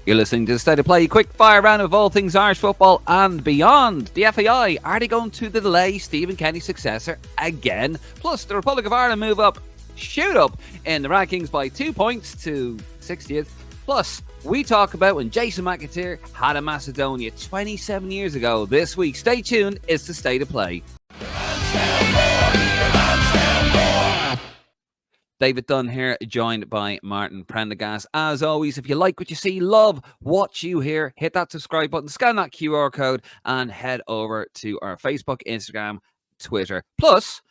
You're listening to the State of Play, quick fire round of all things Irish football and beyond. The FAI, are they going to delay Stephen Kenny's successor again? Plus, the Republic of Ireland shoot up in the rankings by 2 points to 60th. Plus, we talk about when Jason McAteer had a Macedonia 27 years ago. This week, stay tuned, it's the State of Play. David Dunn here, joined by Martin Prendergast. As always, if you like what you see, love what you hear, hit that subscribe button, scan that QR code, and head over to our Facebook, Instagram, Twitter. Plus,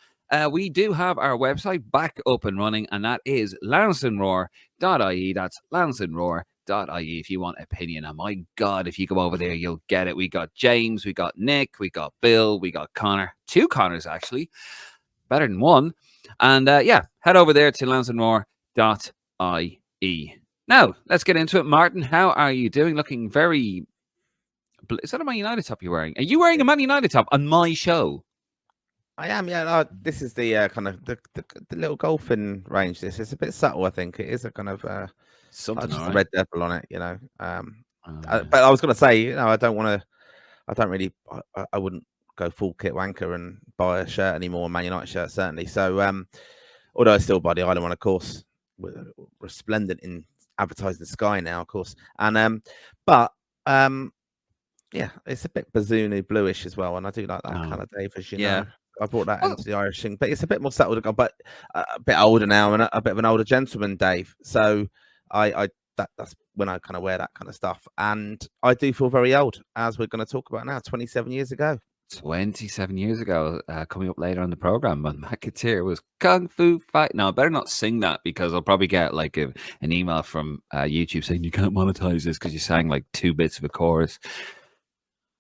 we do have our website back up and running, and that is lansdowneroar.ie. That's lansdowneroar.ie if you want opinion. And my God, if you go over there, you'll get it. We got James, we got Nick, we got Bill, we got Connor. 2 Connors, actually. Better than one. And head over there to lansdowneroar.ie. Now, let's get into it. Martin, how are you doing? Looking very... Is that a Man United top you're wearing? Are you wearing a Man United top on my show? I am, yeah. This is the kind of the little golfing range. This is a bit subtle, I think. It is a kind of something just right. a red devil on it, you know. But I was going to say, you know, I wouldn't go full kit wanker and buy a shirt anymore, a Man United shirt certainly. So, although I still buy the Island one, of course, we're resplendent in advertising Sky now, of course, and yeah, it's a bit bazoony bluish as well, and I do like that kind of Dave, as you know. I brought that into the Irish thing, but it's a bit more subtle to go, but a bit older now and a bit of an older gentleman, Dave. So that's when I kind of wear that kind of stuff, and I do feel very old, as we're going to talk about now. 27 years ago. 27 years ago, coming up later on the program, when McAteer was Kung Fu Fight. Now, I better not sing that because I'll probably get like an email from YouTube saying you can't monetize this because you sang like 2 bits of a chorus.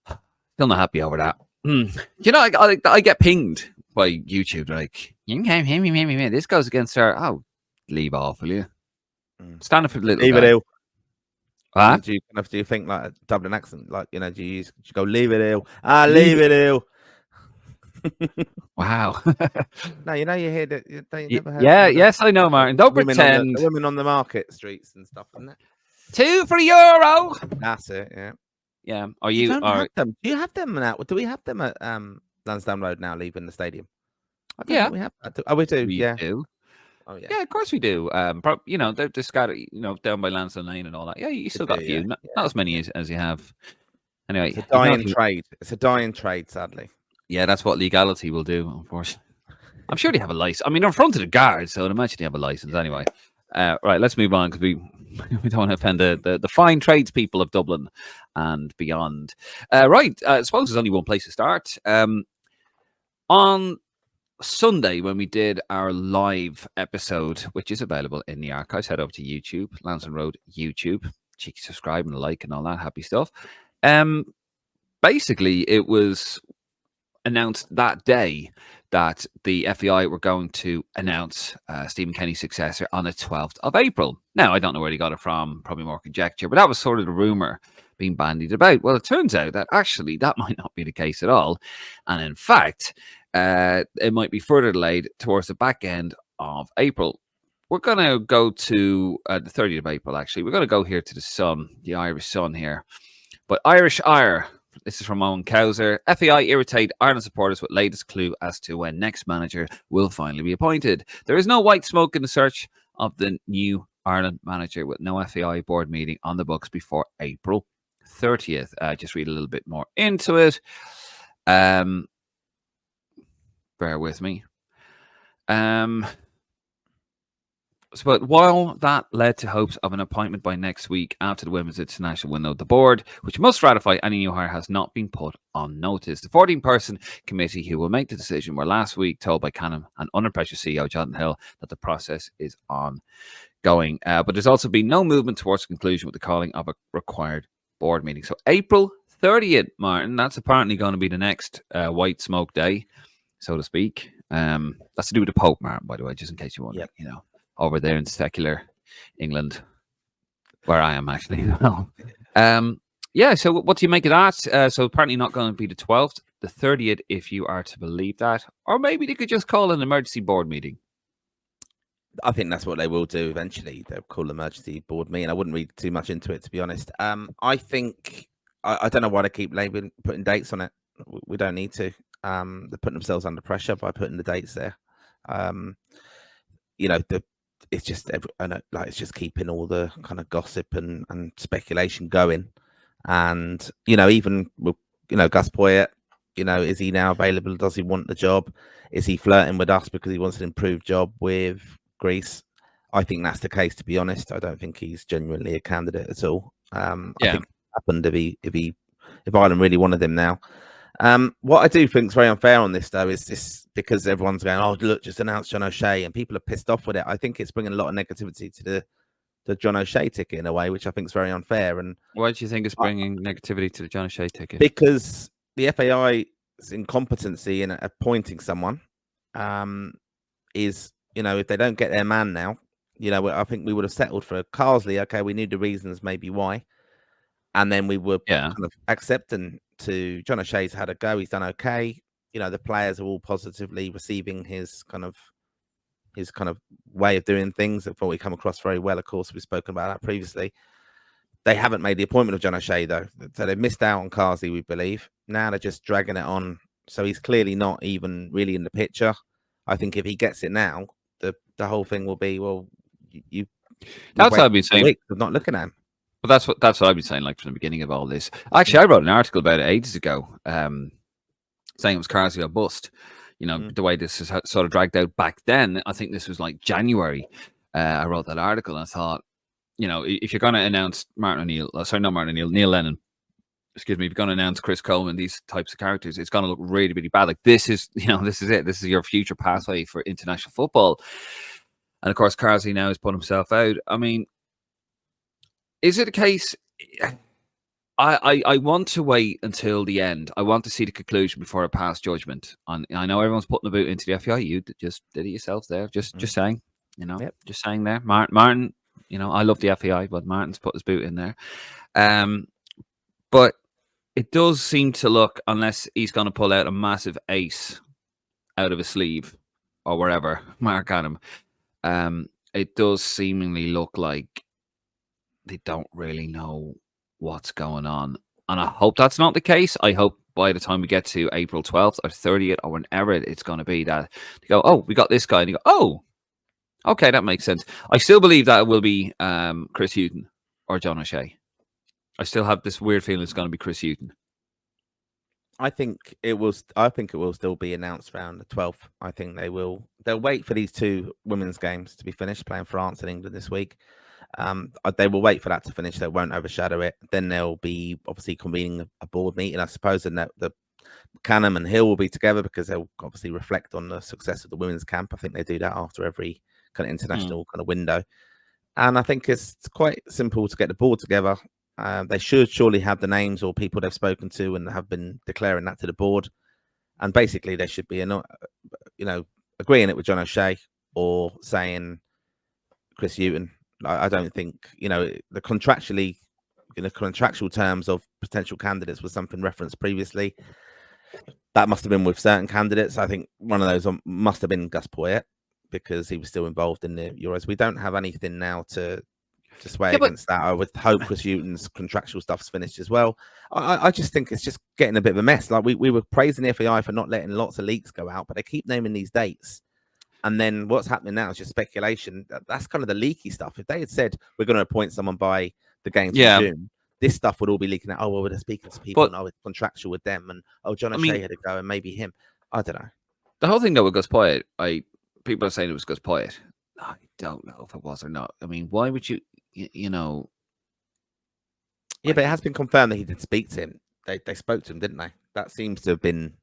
Still not happy over that. You know, I get pinged by YouTube. They're like, you can't hear me. This goes against our... Oh, leave off, will you? Stand up for the little leave guy. It ill. Huh? Do you think like a Dublin accent? Like, you know, do you go leave it ill? Leave it ill. Wow. No, you know, you hear that. You never heard yes, I know, Martin. Don't pretend. The women on the market streets and stuff, isn't it? 2 for €1. That's it. Yeah. Yeah. Have them? Do you have them now? Do we have them at Lansdowne Road now, leaving the stadium? Yeah, we have. Oh, we do. We do. Oh yeah. Yeah, of course we do. You know, they're scattered, you know, down by Lansdowne Lane and all that. Yeah, you still got a few. Not as many as you have. Anyway, it's a dying trade. It's a dying trade, sadly. Yeah, that's what legality will do, unfortunately. I'm sure they have a license. I mean, they're in front of the guards, so I'd imagine they have a license anyway. Right, let's move on because we don't want to offend the fine tradespeople of Dublin and beyond. Right, I suppose there's only one place to start. On Sunday, when we did our live episode, which is available in the archives, head over to YouTube, Lansdowne Road YouTube. Cheeky subscribe and like and all that happy stuff. Basically, it was announced that day that the FAI were going to announce Stephen Kenny's successor on the 12th of April. Now, I don't know where they got it from, probably more conjecture, but that was sort of the rumour being bandied about. Well, it turns out that actually that might not be the case at all. And in fact, it might be further delayed towards the back end of April. We're going to go to the 30th of April, actually. We're going to go here to the Sun, the Irish Sun here. But Irish Ire, this is from Owen Cowser. FAI irritate Ireland supporters with latest clue as to when next manager will finally be appointed. There is no white smoke in the search of the new Ireland manager, with no FAI board meeting on the books before April 30th. Just read a little bit more into it. Bear with me. But while that led to hopes of an appointment by next week after the women's international window, the board, which must ratify any new hire, has not been put on notice. The 14-person committee who will make the decision were last week told by Canon and under pressure CEO Jonathan Hill that the process is ongoing. But there's also been no movement towards conclusion with the calling of a required board meeting. So April 30th, Martin, that's apparently going to be the next white smoke day, so to speak. That's to do with the Pope, Martin, by the way, just in case you want, you know, over there in secular England, where I am actually. Yeah, so what do you make of that? So apparently not going to be the 12th, the 30th, if you are to believe that. Or maybe they could just call an emergency board meeting. I think that's what they will do eventually. They'll call an emergency board meeting. I wouldn't read too much into it, to be honest. I think I don't know why they keep putting dates on it. We don't need to. They're putting themselves under pressure by putting the dates there. It's just it's just keeping all the kind of gossip and speculation going. And even with Gus Poyet, is he now available? Does he want the job? Is he flirting with us because he wants an improved job with Greece? I think that's the case, to be honest. I don't think he's genuinely a candidate at all. I think it happened if Ireland really wanted him now. What I do think is very unfair on this, though, is this because everyone's going, "Oh, look, just announce John O'Shea," and people are pissed off with it. I think it's bringing a lot of negativity to the John O'Shea ticket in a way, which I think is very unfair. And why do you think it's bringing negativity to the John O'Shea ticket? Because the FAI's incompetency in appointing someone is, if they don't get their man now, I think we would have settled for Carsley. Okay, we knew the reasons maybe why, and then we were kind of accepting to John O'Shea's had a go. He's done okay. The players are all positively receiving his kind of way of doing things. I thought he come across very well. Of course, we've spoken about that previously. They haven't made the appointment of John O'Shea, though. So they've missed out on Carsley, we believe. Now they're just dragging it on. So he's clearly not even really in the picture. I think if he gets it now, the whole thing will be, well, you that's what I've been saying. Of not looking at him. But that's what I've been saying, like, from the beginning of all this. Actually, I wrote an article about it ages ago, saying it was Carsley or bust. The way this is sort of dragged out back then. I think this was like January. I wrote that article and I thought, if you're going to announce Neil Lennon, excuse me, if you're going to announce Chris Coleman, these types of characters, it's going to look really, really bad. Like, this is it. This is your future pathway for international football. And of course, Carsley now has put himself out. I mean, is it a case? I want to wait until the end. I want to see the conclusion before I pass judgment. I know everyone's putting the boot into the FAI. You just did it yourself there. Just saying, just saying there. Martin, I love the FAI, but Martin's put his boot in there. But it does seem to look, unless he's going to pull out a massive ace out of his sleeve or wherever, Mark Adam, it does seemingly look like they don't really know what's going on. And I hope that's not the case. I hope by the time we get to April 12th or 30th or whenever it's going to be, that they go, oh, we got this guy. And you go, oh, okay, that makes sense. I still believe that it will be Chris Hughton or John O'Shea. I still have this weird feeling it's going to be Chris Hughton. I think it will still be announced around the 12th. I think they'll wait for these two women's games to be finished, playing France and England this week. They will wait for that to finish. They won't overshadow it. Then they'll be obviously convening a board meeting, I suppose, and the Canham and Hill will be together because they'll obviously reflect on the success of the women's camp. I think they do that after every kind of international kind of window. And I think it's quite simple to get the board together. They should surely have the names or people they've spoken to and have been declaring that to the board. And basically, they should be, agreeing it with John O'Shea or saying Chris Hughton. I don't think, the contractual terms of potential candidates was something referenced previously. That must have been with certain candidates. I think one of those must have been Gus Poyet because he was still involved in the Euros. We don't have anything now to sway against that. I would hope Chris Hughton's contractual stuff's finished as well. I just think it's just getting a bit of a mess. Like we were praising the FAI for not letting lots of leaks go out, but they keep naming these dates. And then what's happening now is just speculation. That's kind of the leaky stuff. If they had said we're going to appoint someone by the games in June, this stuff would all be leaking out. Oh, well, we're speaking to people and I was contractual with them. And John O'Shea had to go and maybe him. I don't know. The whole thing though with Gus Poyet, people are saying it was Gus Poyet. I don't know if it was or not. I mean, why would you, Yeah, but it has been confirmed that he did speak to him. They spoke to him, didn't they? That seems to have been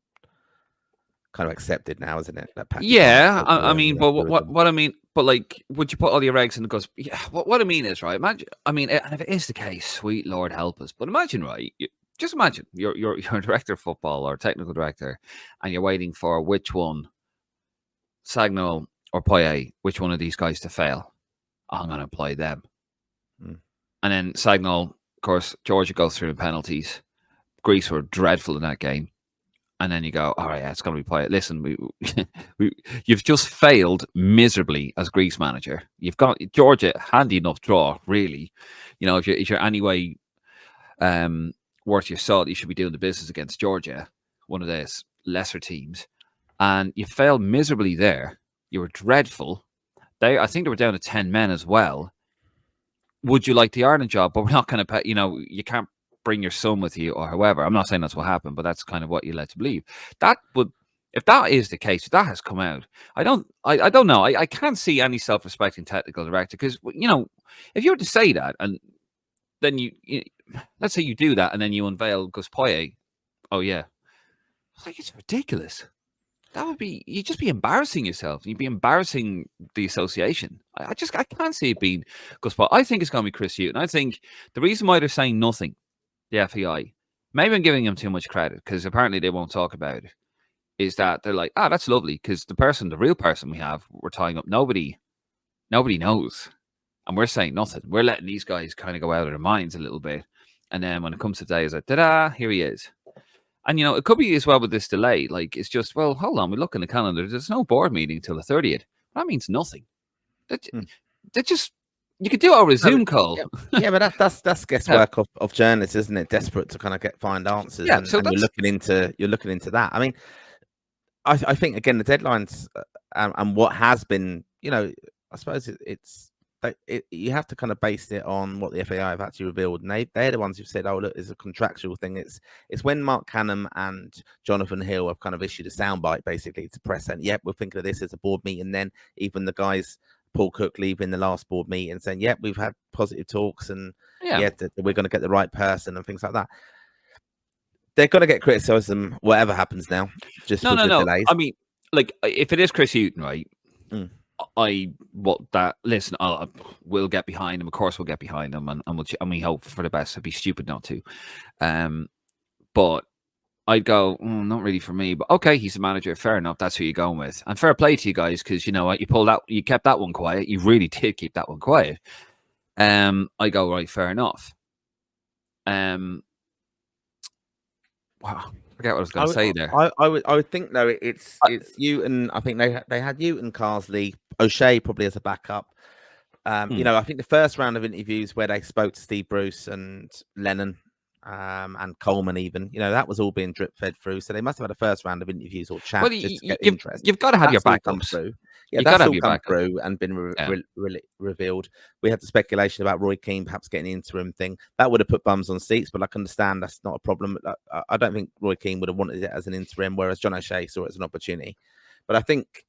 kind of accepted now, isn't it? Yeah, I mean, but what I mean, but like, would you put all your eggs in the Gus? Yeah, what I mean is, right? Imagine, and if it is the case, sweet Lord help us. But imagine, right? Just imagine you're a director of football or technical director, and you're waiting for which one, Sagnol or Poyet, which one of these guys to fail. I'm going to play them. And then Sagnol, of course, Georgia goes through in penalties. Greece were dreadful in that game. And then you go, all right, yeah, it's going to be Payet. Listen, you've just failed miserably as Greece manager. You've got Georgia, handy enough draw, really. If you're anyway worth your salt, you should be doing the business against Georgia, one of those lesser teams. And you failed miserably there. You were dreadful. I think they were down to 10 men as well. Would you like the Ireland job? But we're not going to, you can't bring your son with you or however. I'm not saying that's what happened, but that's kind of what you're led to believe. That would, if that is the case, if that has come out, I don't know. I can't see any self-respecting technical director because, if you were to say that and then you let's say you do that and then you unveil Gus Poyet, oh yeah, it's ridiculous. That would be, you'd just be embarrassing yourself. You'd be embarrassing the association. I can't see it being Gus Poyet. I think it's going to be Chris Hughton. I think the reason why they're saying nothing, the FEI, maybe I'm giving them too much credit because apparently they won't talk about it, is that they're like, that's lovely because the real person we have, we're tying up, nobody knows. And we're saying nothing. We're letting these guys kind of go out of their minds a little bit. And then when it comes to today, it's like, ta-da, here he is. And, it could be as well with this delay. Like, it's just, well, hold on. We look in the calendar. There's no board meeting till the 30th. That means nothing. They just, you could do it over a Zoom call. Yeah, but that's guesswork of journalists, isn't it? Desperate to kind of find answers. Yeah, and you're looking into that. I mean, I think, again, the deadlines and what has been, I suppose you have to kind of base it on what the FAI have actually revealed, and they're the ones who've said, "Oh, look, it's a contractual thing." It's when Mark Canham and Jonathan Hill have kind of issued a soundbite basically to press, and we're thinking of this as a board meeting. Then even the guys, Paul Cook, leaving the last board meeting saying, we've had positive talks, and we're going to get the right person and things like that. They're going to get criticism, whatever happens now. Just no. Delays. I mean, like, if it is Chris Hughton, right? Listen, we'll get behind him. Of course, we'll get behind him, and we hope for the best. It'd be stupid not to. But I'd go, not really for me. But okay, he's a manager. Fair enough. That's who you're going with, and fair play to you guys because you know what, you kept that one quiet. You really did keep that one quiet. I go, right, fair enough. Wow. Forget what I was going to say there. I would think though it's you and I think they had you and Carsley, O'Shea probably as a backup. I think the first round of interviews where they spoke to Steve Bruce and Lennon and Coleman, even that was all being drip fed through. So they must have had a first round of interviews or chat. Well, you've got to have your backups through. Yeah, that's all come through and been revealed. We had the speculation about Roy Keane perhaps getting an interim thing. That would have put bums on seats, but I can understand that's not a problem. I don't think Roy Keane would have wanted it as an interim, whereas John O'Shea saw it as an opportunity. But I think,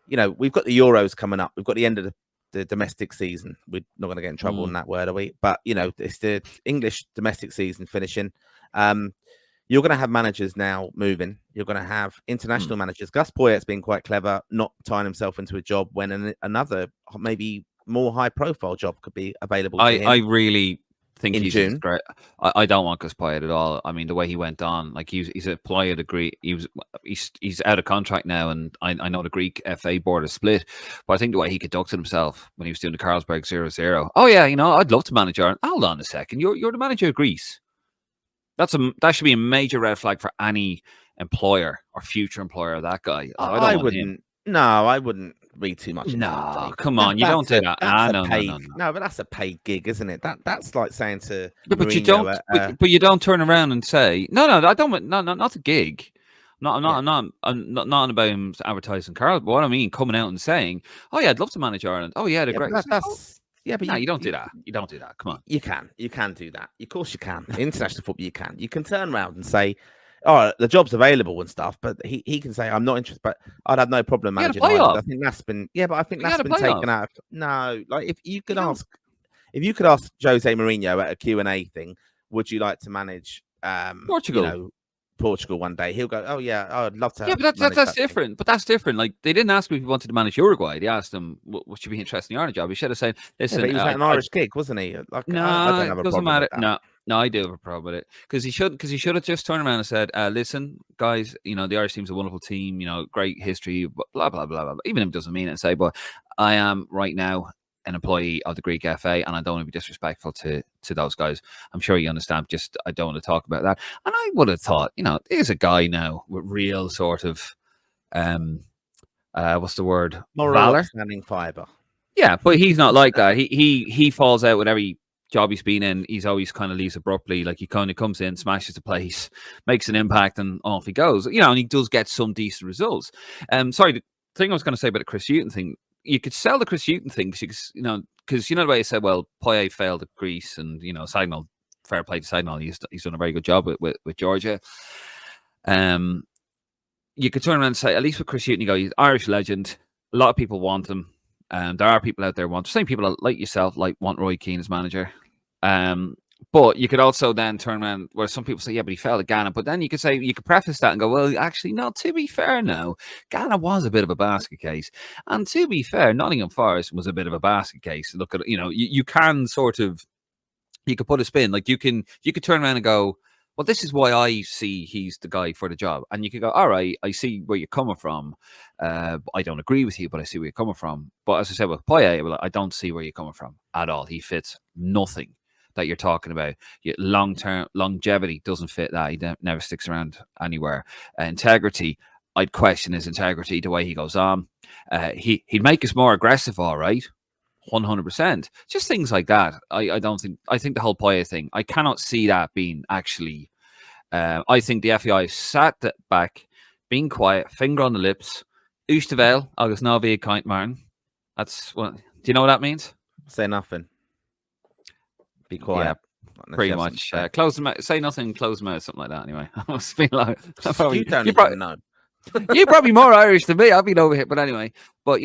we've got the Euros coming up. We've got the end of the domestic season. We're not going to get in trouble on that word, are we? But, it's the English domestic season finishing. You're going to have managers now moving. You're going to have international managers. Gus Poyet's been quite clever, not tying himself into a job when another, maybe more high-profile job could be available to him. I really think in June. Great. I don't want Gus Poyet at all. I mean, the way he went on, like he's a Poyet degree. He's out of contract now, and I know the Greek FA board is split. But I think the way he conducted himself when he was doing the Carlsberg 0-0. Oh yeah, I'd love to manage Ireland. Hold on a second, you're the manager of Greece. That should be a major red flag for any employer or future employer of that guy. I wouldn't. No, I wouldn't read too much. No, come on, you don't do that. No, but that's a paid gig, isn't it? That's like saying to. But Mourinho, you don't turn around and say no. I don't. No, not a gig. I'm not about him advertising Carl. But what I mean, coming out and saying, "Oh yeah, I'd love to manage Ireland." Oh yeah, they're great. But you don't do that. You don't do that. Come on. You can do that. Of course you can. International football, you can. You can turn around and say, "Oh, the job's available and stuff," but he can say, "I'm not interested." But I'd have no problem managing Ireland. I think that's been taken out. No, like if you could ask Jose Mourinho at a Q&A thing, would you like to manage Portugal? Portugal one day, he'll go, "Oh yeah, I'd love to." Yeah, but that's different. Thing. But that's different. Like they didn't ask him if he wanted to manage Uruguay. They asked him, "Would you be interested in the Ireland job?" He should have said, "Listen." Yeah, but he was an Irish gig, wasn't he? Like, no, I don't have it doesn't matter. No, I do have a problem with it because he should have just turned around and said, "Listen, guys, the Irish team's a wonderful team. Great history, blah blah blah blah blah." Even if it doesn't mean it, say, but I am right now an employee of the Greek FA, and I don't want to be disrespectful to those guys. I'm sure you understand. Just I don't want to talk about that. And I would have thought, there's a guy now with real sort of what's the word? Moral Valor. Upstanding fiber. Yeah, but he's not like that. He falls out with every job he's been in. He's always kind of leaves abruptly. Like he kind of comes in, smashes the place, makes an impact, and off he goes. And he does get some decent results. Sorry, the thing I was going to say about the Chris Hughton thing, you could sell the Chris Hughton thing because the way you said, well, Poyet failed at Greece, and Signal, fair play to Signal, he's done a very good job with Georgia. You could turn around and say, at least with Chris Hughton, you go, he's Irish legend. A lot of people want him. There are people out there want, same people like yourself, want Roy Keane as manager. But you could also then turn around where some people say, yeah, but he failed at Ghana. But then you could preface that and go, well, actually, no, to be fair now, Ghana was a bit of a basket case. And to be fair, Nottingham Forest was a bit of a basket case. Look at, you can sort of, you could put a spin. Like you could turn around and go, well, this is why I see he's the guy for the job. And you could go, all right, I see where you're coming from. I don't agree with you, but I see where you're coming from. But as I said with Poyet, I don't see where you're coming from at all. He fits nothing that you're talking about. Long-term longevity doesn't fit that. He never sticks around anywhere. Integrity, I'd question his integrity the way he goes on. He'd make us more aggressive, all right. 100%. Just things like that. I think the whole Poyet thing, I cannot see that being actually. I think the FEI sat back, being quiet, finger on the lips. Ústavel agus ná bhí kaint Martin. That's what. Do you know what that means? Say nothing. Be quiet. Yeah, pretty much. Close the mouth. Say nothing. Close the mouth. Something like that. Anyway, I must be like. You don't even know. You're probably more Irish than me. I've been over here, but anyway. But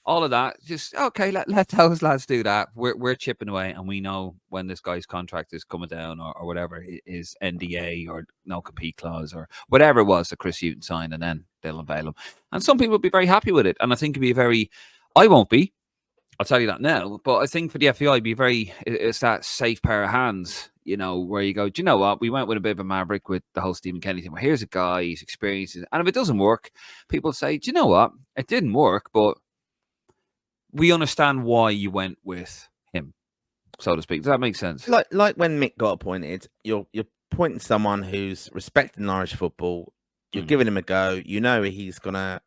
all of that, just okay. Let those lads do that. We're chipping away, and we know when this guy's contract is coming down, or whatever his NDA or no compete clause or whatever it was that Chris Hughton signed, and then they'll unveil him. And some people will be very happy with it, and I think it'd be I won't be. I'll tell you that now. But I think for the FEI, it's that safe pair of hands, where you go, do you know what? We went with a bit of a maverick with the whole Stephen Kenny thing. Well, here's a guy, he's experienced, and if it doesn't work, people say, do you know what? It didn't work, but we understand why you went with him, so to speak. Does that make sense? Like when Mick got appointed, you're pointing someone who's respecting Irish football. You're giving him a go. He's gonna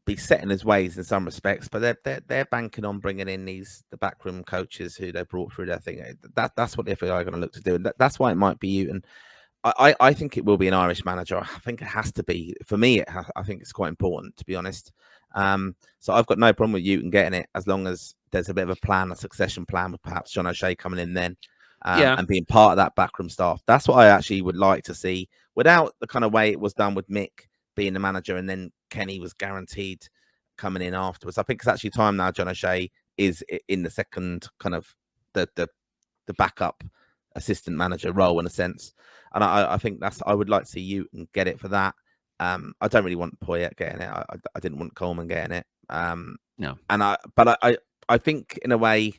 be set in his ways in some respects, but they're banking on bringing in the backroom coaches who they brought through their thing. That's what the FAI are going to look to do, and that's why it might be Hughton. I think it will be an Irish manager. I think it has to be. For me, I think it's quite important, to be honest. So I've got no problem with Hughton getting it, as long as there's a bit of a plan, a succession plan, with perhaps John O'Shea coming in then, and being part of that backroom staff. That's what I actually would like to see, without the kind of way it was done with Mick being the manager, and then Kenny was guaranteed coming in afterwards. I think it's actually time now John O'Shea is in the second kind of the backup assistant manager role, in a sense. And I think I would like to see Hughton get it for that. I don't really want Poyet getting it. I didn't want Coleman getting it. No. But I think in a way,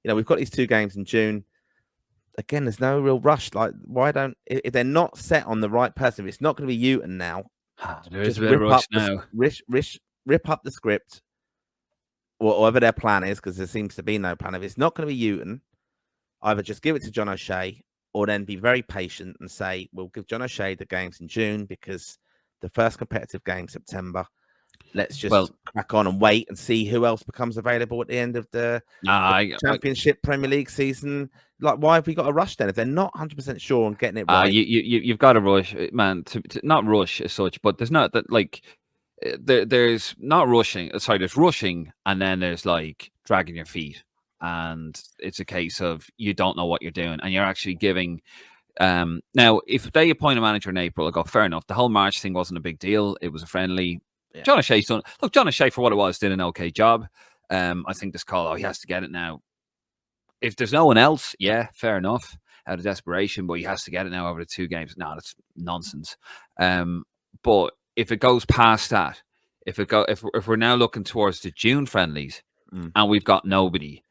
we've got these 2 games in June. Again, there's no real rush. Like, why don't, if they're not set on the right person, if it's not going to be Hughton now, there is a bit of rush now. Rip up the script, or whatever their plan is, because there seems to be no plan. If it's not going to be Hughton, either just give it to John O'Shea, or then be very patient and say, we'll give John O'Shea the games in June, because the first competitive game, September, let's just crack on and wait and see who else becomes available at the end of the Championship Premier League season. Like, why have we got to rush then if they're not 100% sure on getting it right? You've got to rush, man. To not rush as such, but there's not that there's not rushing. Sorry, there's rushing, and then there's dragging your feet, and it's a case of you don't know what you're doing, and you're actually giving. Now, if they appoint a manager in April, I go, fair enough. The whole March thing wasn't a big deal. It was a friendly. Yeah. John O'Shea's done. Look, John O'Shea, for what it was, did an okay job. I think this call, he has to get it now. If there's no one else, yeah, fair enough, out of desperation, but he has to get it now over the 2 games. No, that's nonsense. But if it goes past that, if we're now looking towards the June friendlies and we've got nobody,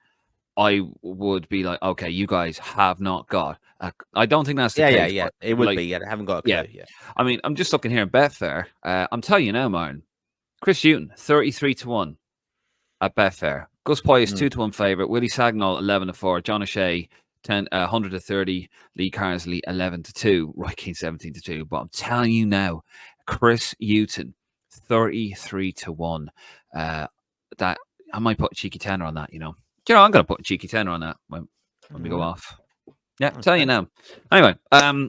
I would be like, okay, you guys have not got. I don't think that's the case. Yeah. It would be. Yeah, they haven't got a clue. Yeah. I mean, I'm just looking here in Betfair. I'm telling you now, Martin, Chris Hughton, 33-1 at Betfair. Gus Poyce 2-1 favourite. Willie Sagnol 11-4. John O'Shea 100-30. Lee Carsley 11-2. Roy Keane 17-2. But I'm telling you now, Chris Hughton 33-1. That I might put a cheeky tenner on that. I'm going to put a cheeky tenner on that when we go off. Yeah, okay. Tell you now. Anyway,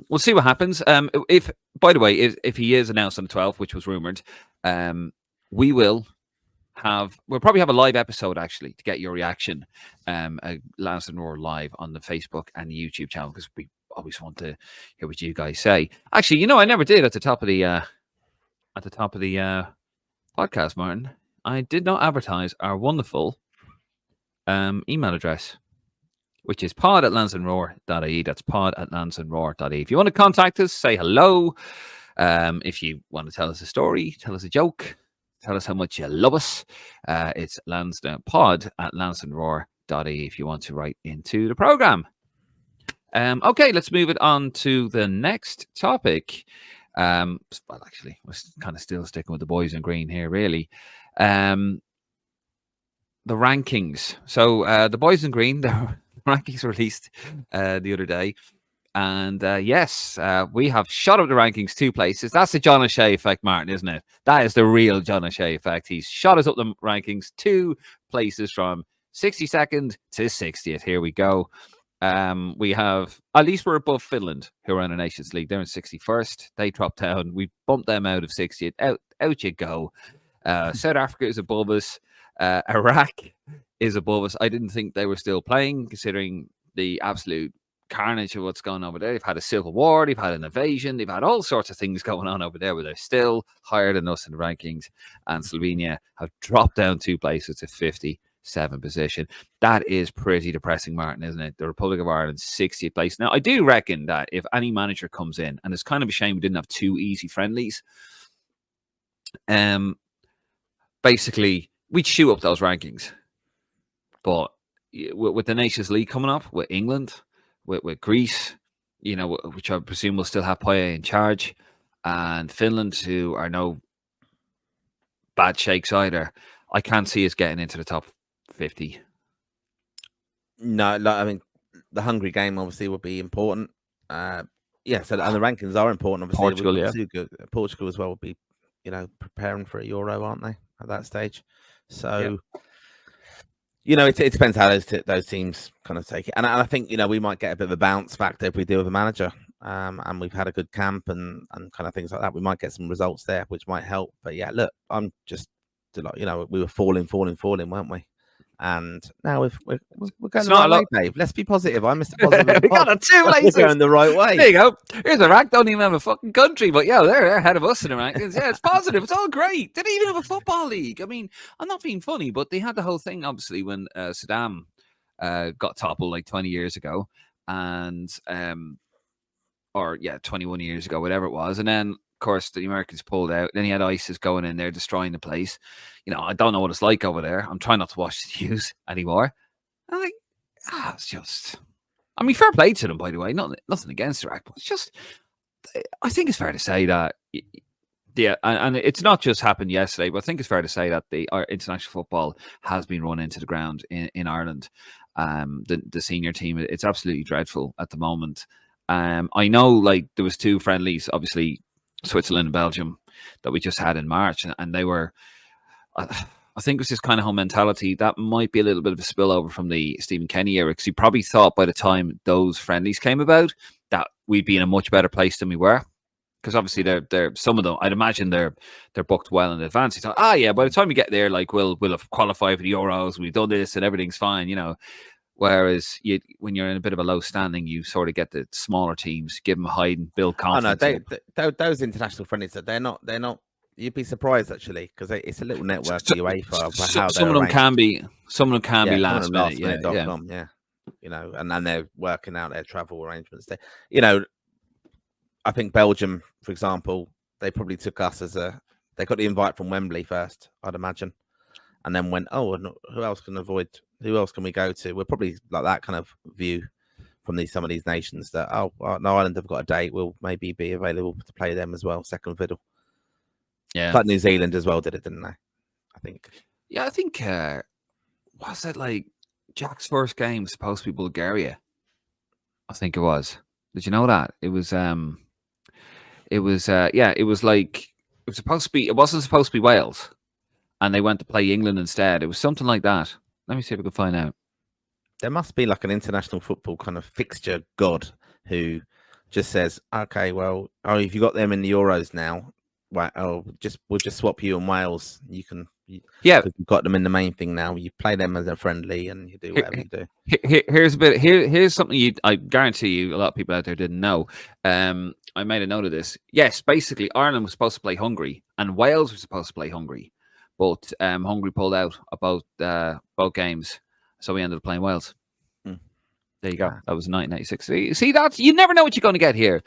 we'll see what happens. If, by the way, if he is announced on the 12th, which was rumored, we'll probably have a live episode actually to get your reaction. Lansdowne Roar live on the Facebook and the YouTube channel, because we always want to hear what you guys say. Actually, I never did at the top of the podcast, Martin. I did not advertise our wonderful email address, which is pod@lansdowneroar.ie. That's pod@lansdowneroar.ie. If you want to contact us, say hello. If you want to tell us a story, tell us a joke, tell us how much you love us, it's pod@lansdowneroar.ie if you want to write into the program. Okay, let's move it on to the next topic. Well, actually, we're kind of still sticking with the boys in green here, really. The rankings. So the boys in green, the rankings released the other day. And yes, we have shot up the rankings 2 places. That's the John O'Shea effect, Martin, isn't it? That is the real John O'Shea effect. He's shot us up the rankings 2 places from 62nd to 60th. Here we go. We have, at least we're above Finland, who are in the Nations League. They're in 61st. They dropped down. We bumped them out of 60th. Out you go. South Africa is above us. Iraq is above us. I didn't think they were still playing, considering the absolute carnage of what's going on over there. They've had a civil war, they've had an invasion, they've had all sorts of things going on over there, but they're still higher than us in the rankings. And Slovenia have dropped down 2 places to 57th position. That is pretty depressing, Martin, isn't it? The Republic of Ireland, 60th place. Now, I do reckon that if any manager comes in, and it's kind of a shame we didn't have 2 easy friendlies, basically we'd shoot up those rankings. But with the Nations League coming up, with England, with Greece, which I presume will still have Poyet in charge, and Finland, who are no bad shakes either, I can't see us getting into the top 50. No, I mean, the Hungary game obviously would be important. And the rankings are important. Obviously, Portugal, yeah. Portugal as well would be, preparing for a Euro, aren't they, at that stage? So, it depends how those teams kind of take it. And I think, we might get a bit of a bounce factor if we deal with a manager. And we've had a good camp and kind of things like that. We might get some results there, which might help. But yeah, look, I'm just, we were falling, weren't we? And now we're going the right way, Dave. Let's be positive. I'm Mr. Positive. We got a 2 places. We're going the right way. There you go. Here's a rank. Don't even have a fucking country, but yeah, they're ahead of us in the rankings. Yeah, it's positive. It's all great. They didn't even have a football league. I mean, I'm not being funny, but they had the whole thing, obviously, when Saddam got toppled like 20 years ago, and 21 years ago, whatever it was, and then, of course, the Americans pulled out. Then he had ISIS going in there, destroying the place. I don't know what it's like over there. I'm trying not to watch the news anymore. I'm like, it's just... I mean, fair play to them, by the way. Nothing against Iraq, but it's just... I think it's fair to say that... Yeah, and it's not just happened yesterday, but I think it's fair to say that our international football has been run into the ground in Ireland. The senior team, it's absolutely dreadful at the moment. I know, like, there was 2 friendlies, obviously, Switzerland and Belgium, that we just had in March, and they were, I think it was this kind of whole mentality that might be a little bit of a spillover from the Stephen Kenny era, because he probably thought by the time those friendlies came about that we'd be in a much better place than we were, because obviously they're some of them, I'd imagine they're booked well in advance. He thought, by the time we get there, like we'll have qualified for the Euros, we've done this and everything's fine, Whereas when you're in a bit of a low standing, you sort of get the smaller teams, give them a hide and build confidence. Those international friendlies, they're not. You'd be surprised actually, because it's a little network of UEFA. Some of them can be last minute. Yeah. And they're working out their travel arrangements. I think Belgium, for example, they probably took us they got the invite from Wembley first, I'd imagine, and then went, and who else can we go to? We're probably like that kind of view from some of these nations that, Ireland have got a date, we'll maybe be available to play them as well, second fiddle. Yeah. But New Zealand as well did it, didn't they? I think. Yeah, I think was it like Jack's first game was supposed to be Bulgaria? I think it was. Did you know that? It was it was like it was supposed to be, it wasn't supposed to be Wales, and they went to play England instead. It was something like that. Let me see if I can find out. There must be like an international football kind of fixture god who just says, okay, well, if you got them in the Euros now, well, we'll just swap you and Wales. You can, you've got them in the main thing now. You play them as a friendly, and you do whatever you do. Here's a bit. Here's something I guarantee you a lot of people out there didn't know. I made a note of this. Yes, basically Ireland was supposed to play Hungary, and Wales was supposed to play Hungary, but Hungary pulled out about both games, so we ended up playing Wales. There you go. That was 1996. See, that's, you never know what you're going to get here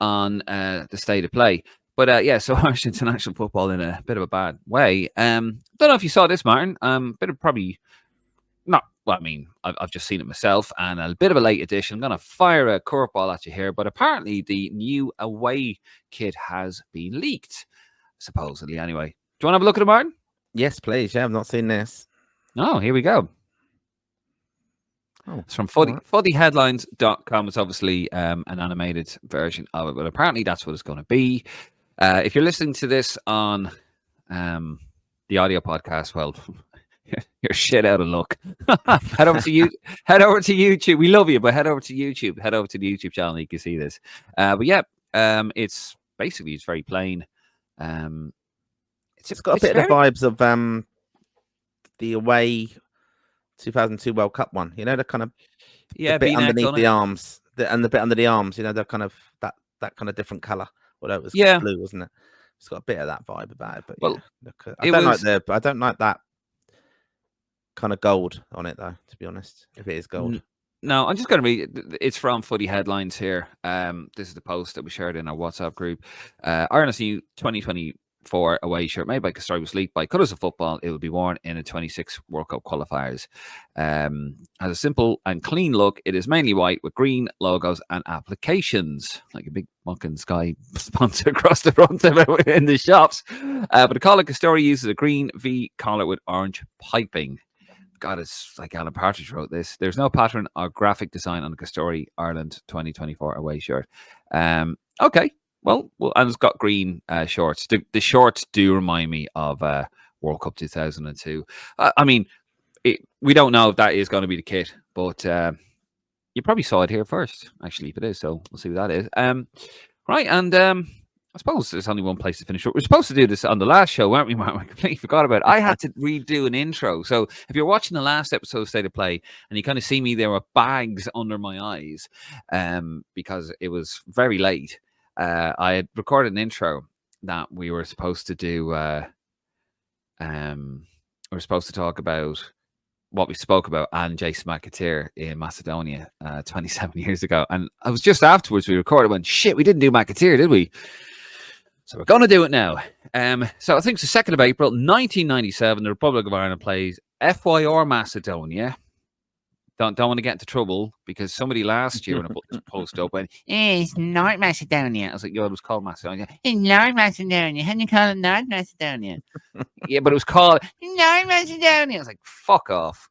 on the State of Play. But yeah, so Irish international football in a bit of a bad way. Don't know if you saw this, Martin. Bit of probably not. Well, I mean, I've just seen it myself, and a bit of a late edition. I'm going to fire a curveball at you here, but apparently the new away kit has been leaked, supposedly. Anyway, do you want to have a look at it, Martin? Yes, please. Yeah, I've not seen this. Oh, here we go. It's from footyheadlines.com. It's obviously an animated version of it, but apparently that's what it's going to be. If you're listening to this on the audio podcast, well, you're shit out of luck. Head over to YouTube. We love you, but head over to YouTube. Head over to the YouTube channel. You can see this. But yeah, it's basically, it's very plain. It's got a bit of the vibes of the away 2002 World Cup one, you know, the kind of the bit underneath the arms, and the bit under the arms, you know, they're kind of that kind of different color. Although it was blue, wasn't it? It's got a bit of that vibe about it. But well, yeah, I don't like that kind of gold on it, though. To be honest, if it is gold. No, I'm just going to read. It's from Footy Headlines here. This is the post that we shared in our WhatsApp group. Ireland's new 2024 away shirt made by Castori was leaked by Colours of Football. It will be worn in a 26 World Cup qualifiers. Has a simple and clean look. It is mainly white with green logos and applications, like a big fucking Sky sponsor across the front of it in the shops. But the collar Castori uses a green V collar with orange piping. God, it's like Alan Partridge wrote this. There's no pattern or graphic design on the Castori Ireland 2024 away shirt. Okay. Well, and it's got green shorts. The shorts do remind me of World Cup 2002. I mean, we don't know if that is going to be the kit, but you probably saw it here first, actually, if it is. So we'll see what that is. Right, and I suppose there's only one place to finish. We're supposed to do this on the last show, weren't we, Mark? I completely forgot about it. I had to redo an intro. So if you're watching the last episode of State of Play and you kind of see me there with bags under my eyes because it was very late, I had recorded an intro that we were supposed to do. We were supposed to talk about what we spoke about and Jason McAteer in Macedonia 27 years ago. And I was just afterwards we recorded, went, shit, we didn't do McAteer, did we? So we're going to do it now. So I think it's the 2nd of April, 1997. The Republic of Ireland plays FYR Macedonia. Don't want to get into trouble because somebody last year when I put this post up went, it's North Macedonia. I was like, yo, it was called Macedonia. It's North Macedonia. How do you call it North Macedonia? Yeah, but it was called North Macedonia. I was like, fuck off.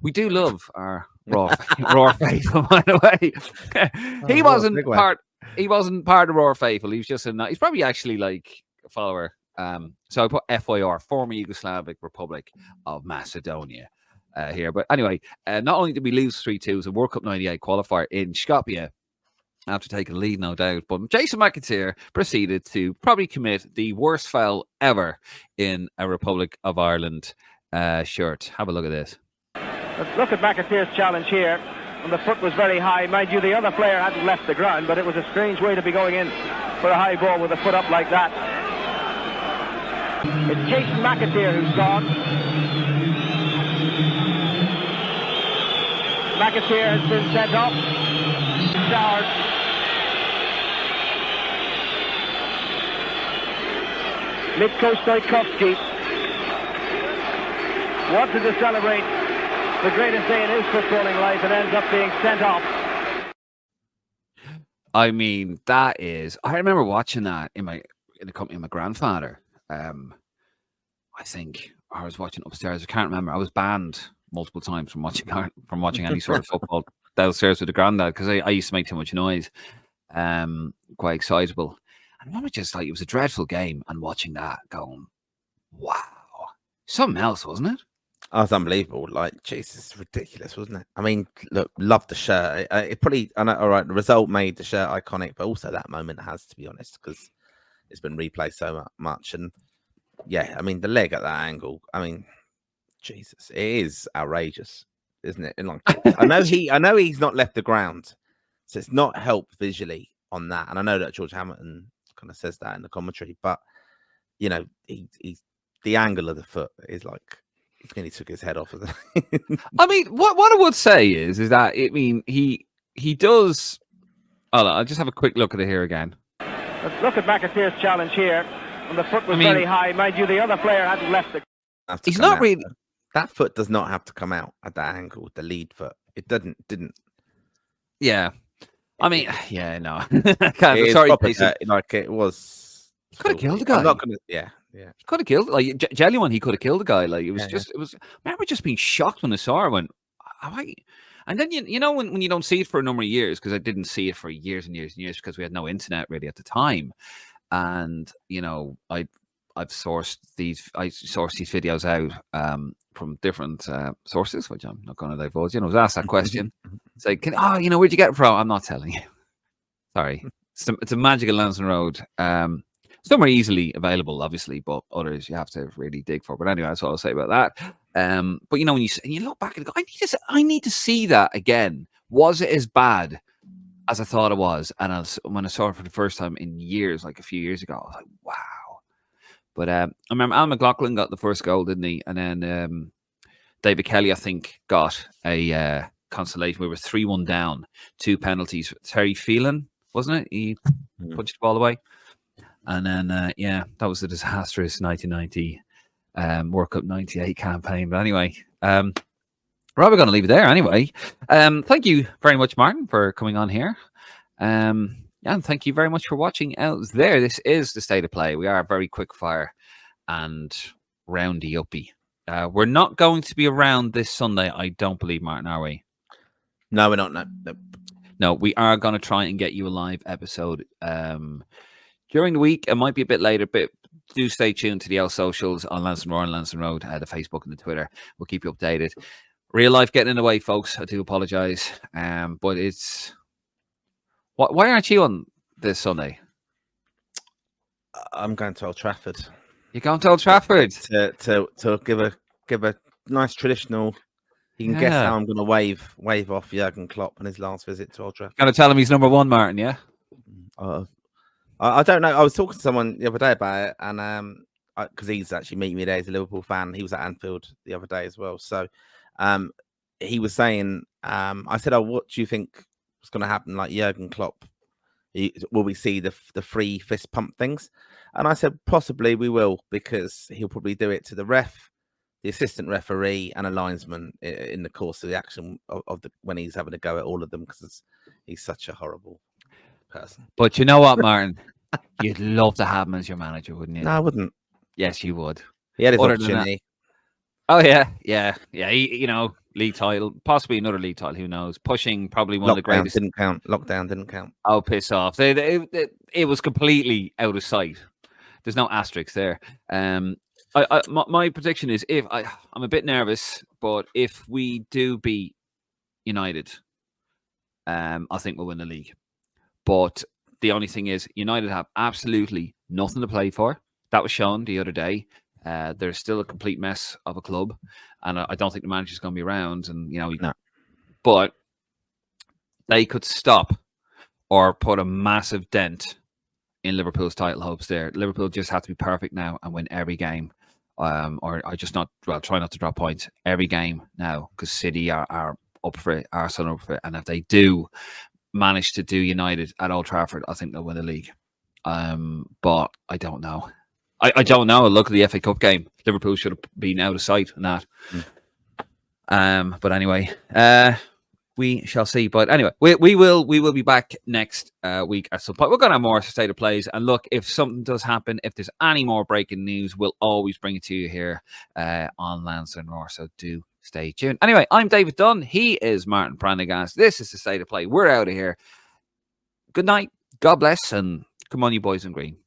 We do love our raw faithful, by the way. He wasn't part of raw faithful. He was just he's probably actually like a follower. So I put FYR, former Yugoslavic Republic of Macedonia. Here, but anyway, not only did we lose 3-2 as a World Cup 98 qualifier in Skopje after taking the lead, no doubt, but Jason McAteer proceeded to probably commit the worst foul ever in a Republic of Ireland shirt. Have a look at this. Let's look at McAteer's challenge here, and the foot was very high. Mind you, the other player hadn't left the ground, but it was a strange way to be going in for a high ball with a foot up like that. It's Jason McAteer who's gone. McAteer has been sent off. Showered. Mitko Stoikovski wanted to celebrate the greatest day in his footballing life and ends up being sent off. I mean, that is... I remember watching that in the company of my grandfather. I think I was watching upstairs. I can't remember. I was banned multiple times from watching any sort of football downstairs with the granddad because I used to make too much noise. Quite excitable. And I remember just like it was a dreadful game, and watching that, going, wow, something else, wasn't it? Oh, it's unbelievable. Like, Jesus, ridiculous, wasn't it? I mean, look, loved the shirt. It probably, I know, all right, the result made the shirt iconic, but also that moment has to be honest, because it's been replayed so much. And yeah, I mean, the leg at that angle, I mean, Jesus, it is outrageous, isn't it? And like, I know he's not left the ground, so it's not helped visually on that. And I know that George Hamilton kind of says that in the commentary, but you know, he's the angle of the foot is like, he nearly took his head off. I mean, what I would say is that I mean he does. Oh, I'll just have a quick look at it here again. Let's look at McAteer's challenge here, and the foot was very high. Mind you, the other player hadn't left the. He's not really. That foot does not have to come out at that angle. The lead foot, it didn't. Yeah, I mean, yeah, no. Sorry, like it was. He could have killed the guy. I'm not gonna. Yeah. He could have killed, like, genuine. He could have killed the guy. Like, it was it was. I remember just being shocked when I saw it. Went, and then you know when you don't see it for a number of years, because I didn't see it for years and years and years because we had no internet really at the time, and you know I sourced these videos out from different sources, which I'm not going to divulge. You know, I was asked that question. It's like, where'd you get it from? I'm not telling you. Sorry, it's a magical Lansing Road. Some are easily available, obviously, but others you have to really dig for. But anyway, that's all I'll say about that. But you know, when you look back and go, I need to see that again. Was it as bad as I thought it was? And when I saw it for the first time in years, like a few years ago, I was like, wow. But I remember Al McLaughlin got the first goal, didn't he? And then David Kelly, I think, got a consolation. We were 3-1 down, 2 penalties. Terry Phelan, wasn't it? He punched the ball away. And then, that was a disastrous 1990 World Cup 98 campaign. But anyway, we're going to leave it there anyway. Thank you very much, Martin, for coming on here. And thank you very much for watching out there. This is the State of Play. We are very quick fire and roundy uppy. We're not going to be around this Sunday, I don't believe, Martin, are we? No, we're not. No, we are going to try and get you a live episode during the week. It might be a bit later, but do stay tuned to the L socials on Lansing Roar and Lansing Road, the Facebook and the Twitter. We'll keep you updated. Real life getting in the way, folks. I do apologise. But it's... Why aren't you on this Sunday? I'm going to Old Trafford. You're going to Old Trafford? To give a nice traditional... You can guess how I'm going to wave off Jurgen Klopp on his last visit to Old Trafford. Going to tell him he's number one, Martin, yeah? I don't know. I was talking to someone the other day about it, and because he's actually meeting me there. He's a Liverpool fan. He was at Anfield the other day as well. So he was saying, I said, "Oh, what do you think is going to happen? Like Jurgen Klopp, will we see the free fist pump things?" And I said, possibly we will, because he'll probably do it to the ref, the assistant referee, and a linesman in the course of the action of when he's having a go at all of them, because he's such a horrible person. But you know what, Martin? You'd love to have him as your manager, wouldn't you? No, I wouldn't. Yes, you would. He had his opportunity. Oh yeah. He, league title, possibly another league title. Who knows? Pushing probably one of the greatest. Lockdown didn't count. Oh, piss off! It was completely out of sight. There's no asterisks there. My prediction is I'm a bit nervous, but if we do beat United, I think we'll win the league. But the only thing is, United have absolutely nothing to play for. That was shown the other day. They're still a complete mess of a club, and I don't think the manager's going to be around. And no. But they could stop or put a massive dent in Liverpool's title hopes. There, Liverpool just have to be perfect now and win every game, or try not to drop points every game now, because City are up for it, Arsenal up for it, and if they do manage to do United at Old Trafford, I think they'll win the league. But I don't know. I don't know. Look at the FA Cup game. Liverpool should have been out of sight in that. But anyway, we shall see. But anyway, we will be back next week at some point. We're going to have more state of plays. And look, if something does happen, if there's any more breaking news, we'll always bring it to you here on Lansdowne Roar. So do stay tuned. Anyway, I'm David Dunn. He is Martin Prendergast. This is the state of play. We're out of here. Good night. God bless. And come on, you boys in green.